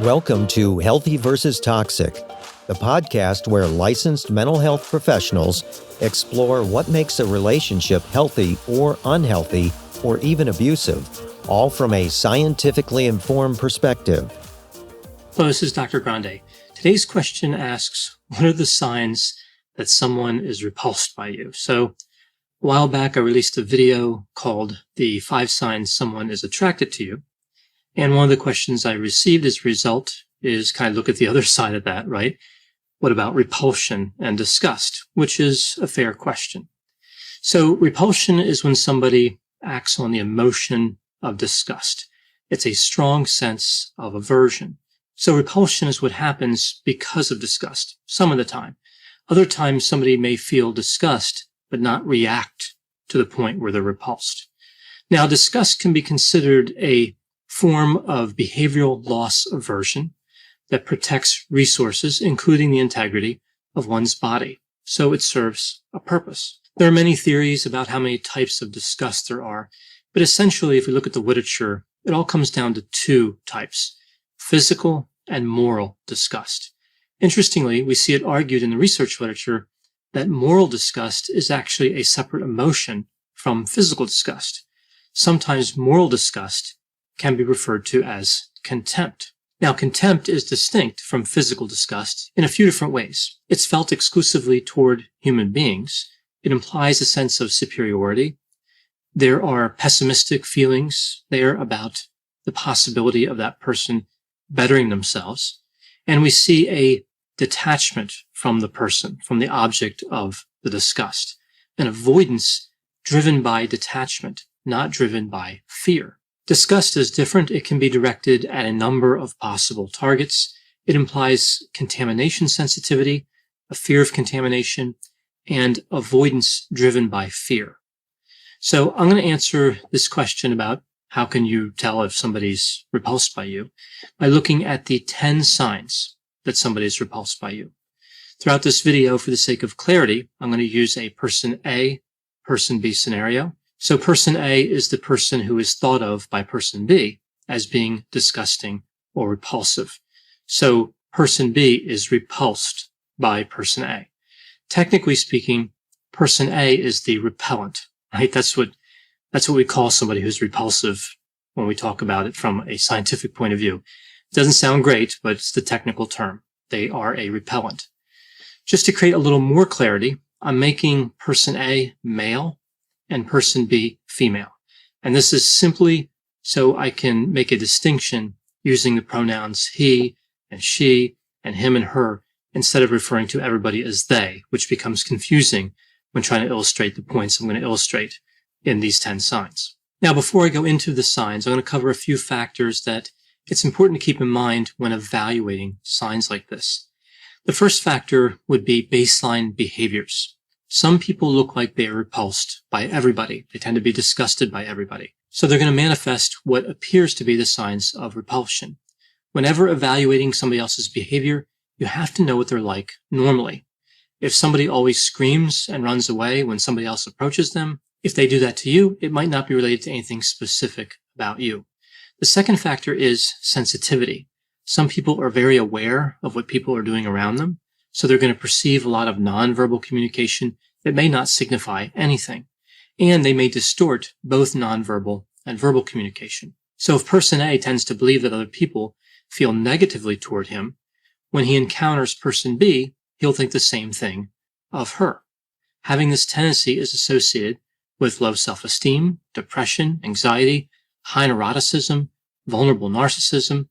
Welcome to Healthy versus Toxic, the podcast where licensed mental health professionals explore what makes a relationship healthy or unhealthy or even abusive, all from a scientifically informed perspective. Hello, this is Dr. Grande. Today's question asks, what are the signs that someone is repulsed by you? So a while back, I released a video called The 5 Signs Someone is Attracted to You. And one of the questions I received as a result is kind of look at the other side of that, right? What about repulsion and disgust, which is a fair question. So repulsion is when somebody acts on the emotion of disgust. It's a strong sense of aversion. So repulsion is what happens because of disgust, some of the time. Other times somebody may feel disgust, but not react to the point where they're repulsed. Now, disgust can be considered a form of behavioral loss aversion that protects resources, including the integrity of one's body. So it serves a purpose. There are many theories about how many types of disgust there are, but essentially, if we look at the literature, it all comes down to 2 types, physical and moral disgust. Interestingly, we see it argued in the research literature that moral disgust is actually a separate emotion from physical disgust. Sometimes moral disgust can be referred to as contempt. Now, contempt is distinct from physical disgust in a few different ways. It's felt exclusively toward human beings. It implies a sense of superiority. There are pessimistic feelings there about the possibility of that person bettering themselves. And we see a detachment from the person, from the object of the disgust, an avoidance driven by detachment, not driven by fear. Disgust is different. It can be directed at a number of possible targets. It implies contamination sensitivity, a fear of contamination, and avoidance driven by fear. So I'm going to answer this question about how can you tell if somebody's repulsed by you by looking at the 10 signs that somebody is repulsed by you. Throughout this video, for the sake of clarity, I'm going to use a person A, person B scenario. So person A is the person who is thought of by person B as being disgusting or repulsive. So person B is repulsed by person A. Technically speaking, person A is the repellent, right? That's what we call somebody who's repulsive when we talk about it from a scientific point of view. It doesn't sound great, but it's the technical term. They are a repellent. Just to create a little more clarity, I'm making person A male and person B female. And this is simply so I can make a distinction using the pronouns he and she and him and her instead of referring to everybody as they, which becomes confusing when trying to illustrate the points I'm going to illustrate in these 10 signs. Now, before I go into the signs, I'm going to cover a few factors that it's important to keep in mind when evaluating signs like this. The first factor would be baseline behaviors. Some people look like they are repulsed by everybody. They tend to be disgusted by everybody. So they're going to manifest what appears to be the signs of repulsion. Whenever evaluating somebody else's behavior, you have to know what they're like normally. If somebody always screams and runs away when somebody else approaches them, if they do that to you, it might not be related to anything specific about you. The second factor is sensitivity. Some people are very aware of what people are doing around them, so they're going to perceive a lot of nonverbal communication that may not signify anything, and they may distort both nonverbal and verbal communication. So if person A tends to believe that other people feel negatively toward him, when he encounters person B, he'll think the same thing of her. Having this tendency is associated with low self-esteem, depression, anxiety, high neuroticism, vulnerable narcissism,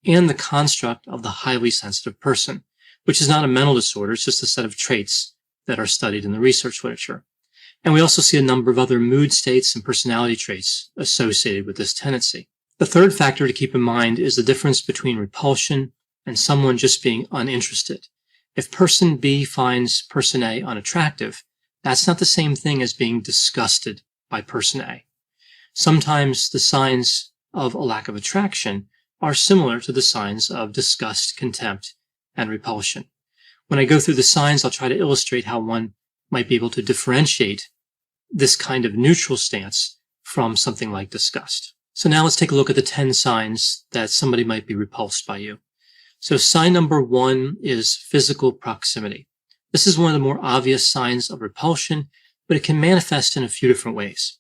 and the construct of the highly sensitive person, which is not a mental disorder, it's just a set of traits that are studied in the research literature. And we also see a number of other mood states and personality traits associated with this tendency. The third factor to keep in mind is the difference between repulsion and someone just being uninterested. If person B finds person A unattractive, that's not the same thing as being disgusted by person A. Sometimes the signs of a lack of attraction are similar to the signs of disgust, contempt, and repulsion. When I go through the signs, I'll try to illustrate how one might be able to differentiate this kind of neutral stance from something like disgust. So now let's take a look at the 10 signs that somebody might be repulsed by you. So sign number 1 is physical proximity. This is one of the more obvious signs of repulsion, but it can manifest in a few different ways.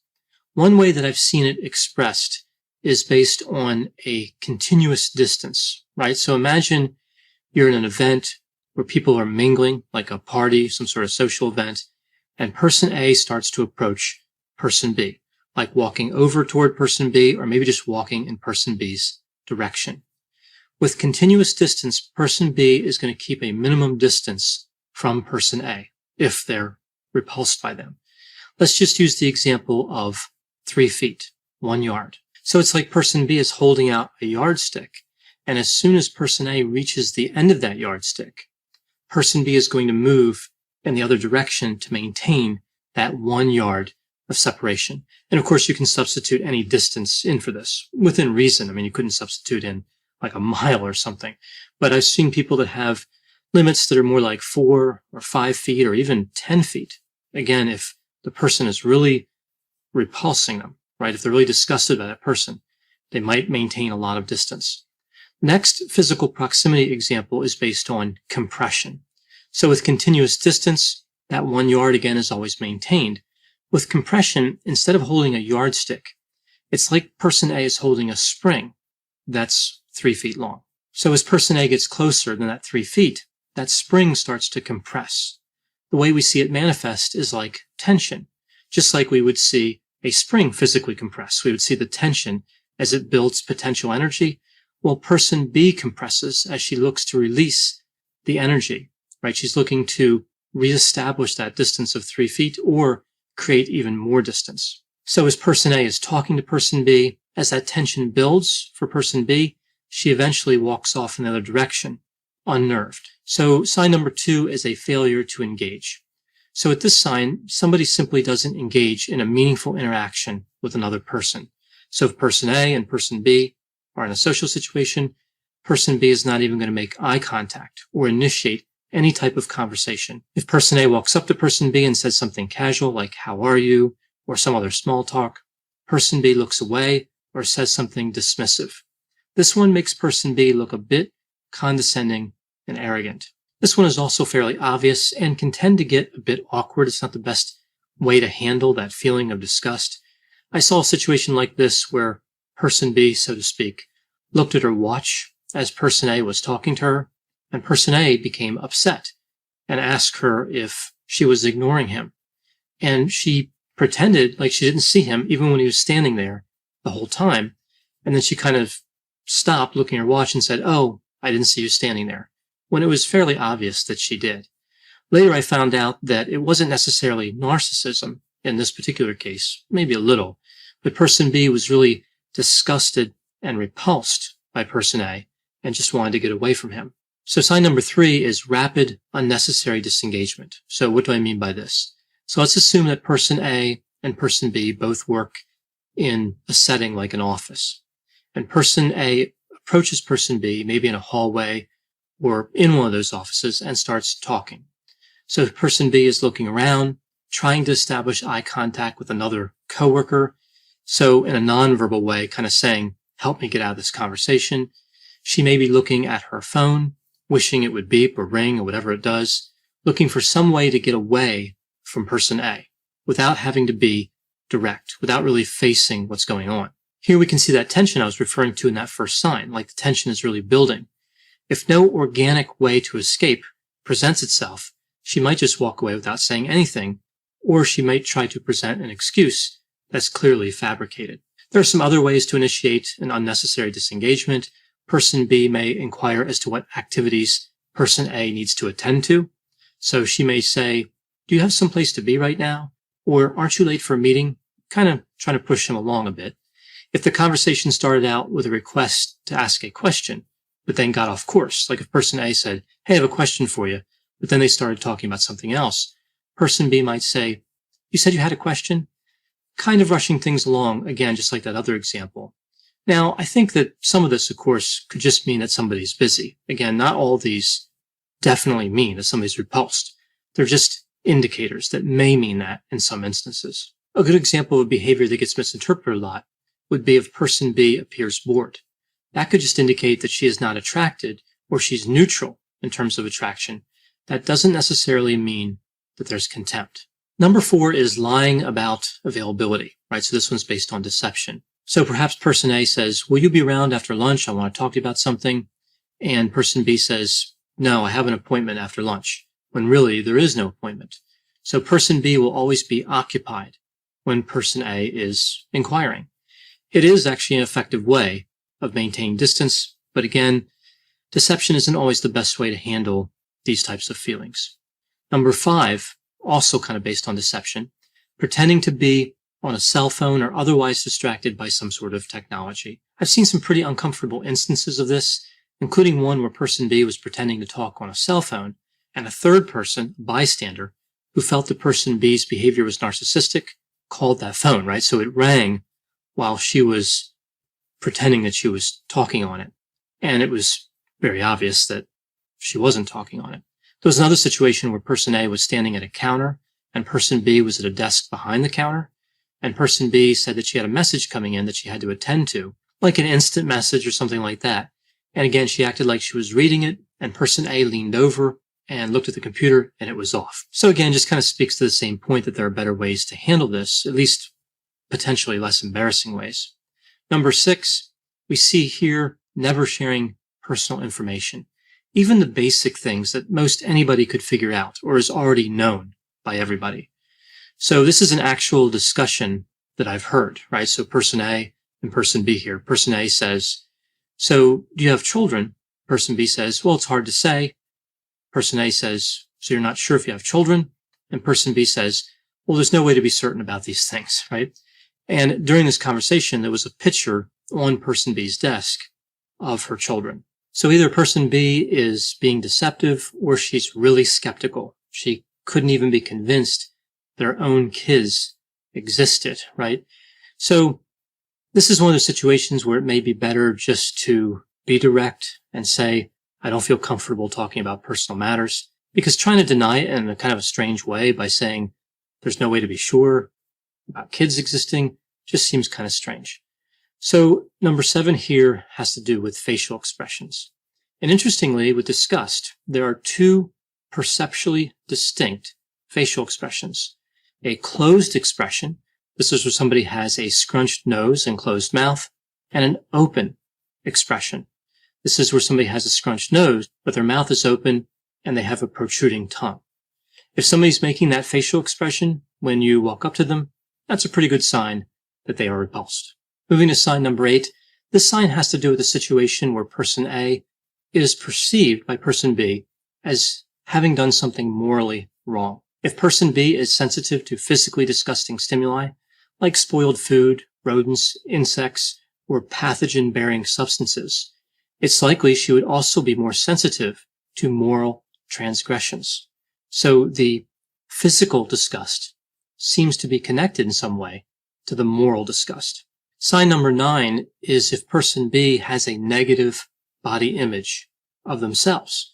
One way that I've seen it expressed is based on a continuous distance, right? So imagine you're in an event where people are mingling, like a party, some sort of social event, and person A starts to approach person B, like walking over toward person B, or maybe just walking in person B's direction. With continuous distance, person B is going to keep a minimum distance from person A if they're repulsed by them. Let's just use the example of 3 feet, 1 yard. So it's like person B is holding out a yardstick, and as soon as person A reaches the end of that yardstick, person B is going to move in the other direction to maintain that 1 yard of separation. And of course, you can substitute any distance in for this within reason. I mean, you couldn't substitute in like a mile or something, but I've seen people that have limits that are more like 4 or 5 feet or even 10 feet. Again, if the person is really repulsing them, right? If they're really disgusted by that person, they might maintain a lot of distance. Next physical proximity example is based on compression. So with continuous distance, that 1 yard again is always maintained. With compression, instead of holding a yardstick, it's like person A is holding a spring that's 3 feet long. So as person A gets closer than that 3 feet, that spring starts to compress. The way we see it manifest is like tension, just like we would see a spring physically compress. We would see the tension as it builds potential energy, while person B compresses as she looks to release the energy, right? She's looking to reestablish that distance of 3 feet or create even more distance. So as person A is talking to person B, as that tension builds for person B, she eventually walks off in the other direction, unnerved. So sign number 2 is a failure to engage. So at this sign, somebody simply doesn't engage in a meaningful interaction with another person. So if person A and person B are in a social situation, person B is not even going to make eye contact or initiate any type of conversation. If person A walks up to person B and says something casual like, "How are you?" or some other small talk, person B looks away or says something dismissive. This one makes person B look a bit condescending and arrogant. This one is also fairly obvious and can tend to get a bit awkward. It's not the best way to handle that feeling of disgust. I saw a situation like this where person B, so to speak, looked at her watch as person A was talking to her, and person A became upset and asked her if she was ignoring him. And she pretended like she didn't see him even when he was standing there the whole time. And then she kind of stopped looking at her watch and said, "Oh, I didn't see you standing there," when it was fairly obvious that she did. Later, I found out that it wasn't necessarily narcissism in this particular case, maybe a little, but person B was really disgusted and repulsed by person A and just wanted to get away from him. So sign number 3 is rapid, unnecessary disengagement. So what do I mean by this? So let's assume that person A and person B both work in a setting like an office, and person A approaches person B, maybe in a hallway or in one of those offices, and starts talking. So person B is looking around, trying to establish eye contact with another coworker. So in a nonverbal way, kind of saying, "Help me get out of this conversation." She may be looking at her phone, wishing it would beep or ring or whatever it does, looking for some way to get away from person A without having to be direct, without really facing what's going on. Here we can see that tension I was referring to in that first sign, like the tension is really building. If no organic way to escape presents itself, she might just walk away without saying anything, or she might try to present an excuse that's clearly fabricated. There are some other ways to initiate an unnecessary disengagement. Person B may inquire as to what activities person A needs to attend to. So she may say, "Do you have some place to be right now?" Or, "Aren't you late for a meeting?" Kind of trying to push him along a bit. If the conversation started out with a request to ask a question, but then got off course, like if person A said, "Hey, I have a question for you," but then they started talking about something else, person B might say, "You said you had a question?" Kind of rushing things along, again, just like that other example. Now, I think that some of this, of course, could just mean that somebody's busy. Again, not all of these definitely mean that somebody's repulsed. They're just indicators that may mean that in some instances. A good example of behavior that gets misinterpreted a lot would be if person B appears bored. That could just indicate that she is not attracted or she's neutral in terms of attraction, that doesn't necessarily mean that there's contempt. Number 4 is lying about availability, right? So this one's based on deception. So perhaps person A says, will you be around after lunch? I want to talk to you about something. And person B says, no, I have an appointment after lunch, when really there is no appointment. So person B will always be occupied when person A is inquiring. It is actually an effective way of maintaining distance, but again, deception isn't always the best way to handle these types of feelings. Number 5, also kind of based on deception, pretending to be on a cell phone or otherwise distracted by some sort of technology. I've seen some pretty uncomfortable instances of this, including one where person B was pretending to talk on a cell phone, and a third person, a bystander, who felt that person B's behavior was narcissistic, called that phone, right? So it rang while she was pretending that she was talking on it. And it was very obvious that she wasn't talking on it. There was another situation where person A was standing at a counter and person B was at a desk behind the counter. And person B said that she had a message coming in that she had to attend to, like an instant message or something like that. And again, she acted like she was reading it, and person A leaned over and looked at the computer, and it was off. So again, just kind of speaks to the same point that there are better ways to handle this, at least potentially less embarrassing ways. Number 6, we see here never sharing personal information, even the basic things that most anybody could figure out or is already known by everybody. So this is an actual discussion that I've heard, right? So person A and person B here. Person A says, so do you have children? Person B says, well, it's hard to say. Person A says, so you're not sure if you have children? And person B says, well, there's no way to be certain about these things, right? And during this conversation, there was a picture on person B's desk of her children. So either person B is being deceptive or she's really skeptical. She couldn't even be convinced their own kids existed, right? So this is one of those situations where it may be better just to be direct and say, I don't feel comfortable talking about personal matters, because trying to deny it in a kind of a strange way by saying there's no way to be sure about kids existing just seems kind of strange. So number 7 here has to do with facial expressions. And interestingly, with disgust, there are 2 perceptually distinct facial expressions. A closed expression, this is where somebody has a scrunched nose and closed mouth, and an open expression. This is where somebody has a scrunched nose, but their mouth is open and they have a protruding tongue. If somebody's making that facial expression when you walk up to them, that's a pretty good sign that they are repulsed. Moving to sign number 8, this sign has to do with a situation where person A is perceived by person B as having done something morally wrong. If person B is sensitive to physically disgusting stimuli, like spoiled food, rodents, insects, or pathogen-bearing substances, it's likely she would also be more sensitive to moral transgressions. So the physical disgust seems to be connected in some way to the moral disgust. Sign number 9 is if person B has a negative body image of themselves.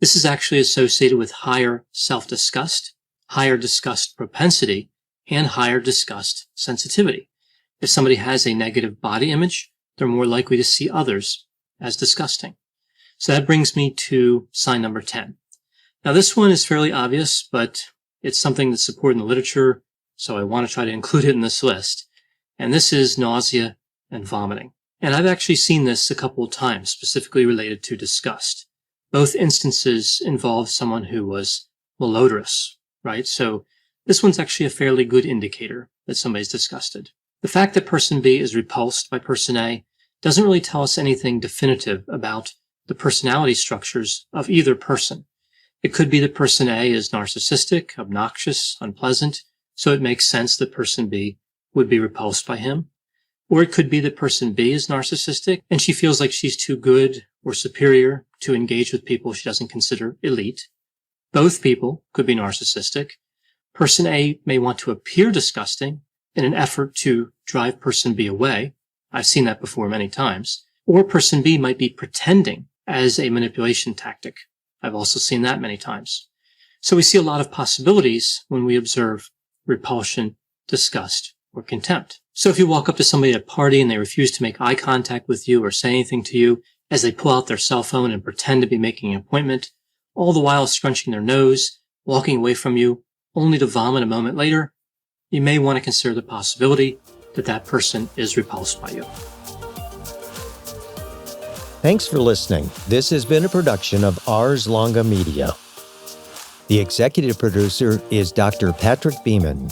This is actually associated with higher self-disgust, higher disgust propensity, and higher disgust sensitivity. If somebody has a negative body image, they're more likely to see others as disgusting. So that brings me to sign number 10. Now this one is fairly obvious, but it's something that's supported in the literature, so I want to try to include it in this list. And this is nausea and vomiting. And I've actually seen this a couple of times, specifically related to disgust. Both instances involve someone who was malodorous, right? So this one's actually a fairly good indicator that somebody's disgusted. The fact that person B is repulsed by person A doesn't really tell us anything definitive about the personality structures of either person. It could be that person A is narcissistic, obnoxious, unpleasant, so it makes sense that person B would be repulsed by him. Or it could be that person B is narcissistic and she feels like she's too good or superior to engage with people she doesn't consider elite. Both people could be narcissistic. Person A may want to appear disgusting in an effort to drive person B away. I've seen that before many times. Or person B might be pretending as a manipulation tactic. I've also seen that many times. So we see a lot of possibilities when we observe repulsion, disgust, or contempt. So if you walk up to somebody at a party and they refuse to make eye contact with you or say anything to you, as they pull out their cell phone and pretend to be making an appointment, all the while scrunching their nose, walking away from you, only to vomit a moment later, you may want to consider the possibility that that person is repulsed by you. Thanks for listening. This has been a production of Ars Longa Media. The executive producer is Dr. Patrick Beeman.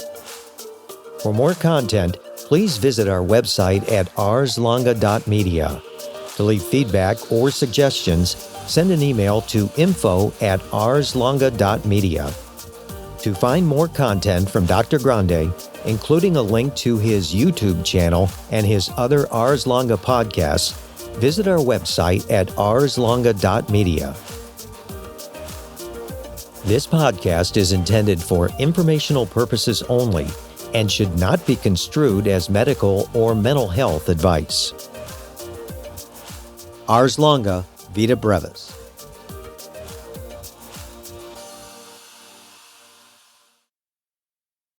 For more content, please visit our website at arslonga.media. To leave feedback or suggestions, send an email to info@arslonga.media. To find more content from Dr. Grande, including a link to his YouTube channel and his other Ars Longa podcasts, visit our website at arslonga.media. This podcast is intended for informational purposes only and should not be construed as medical or mental health advice. Ars Longa, Vita Brevis.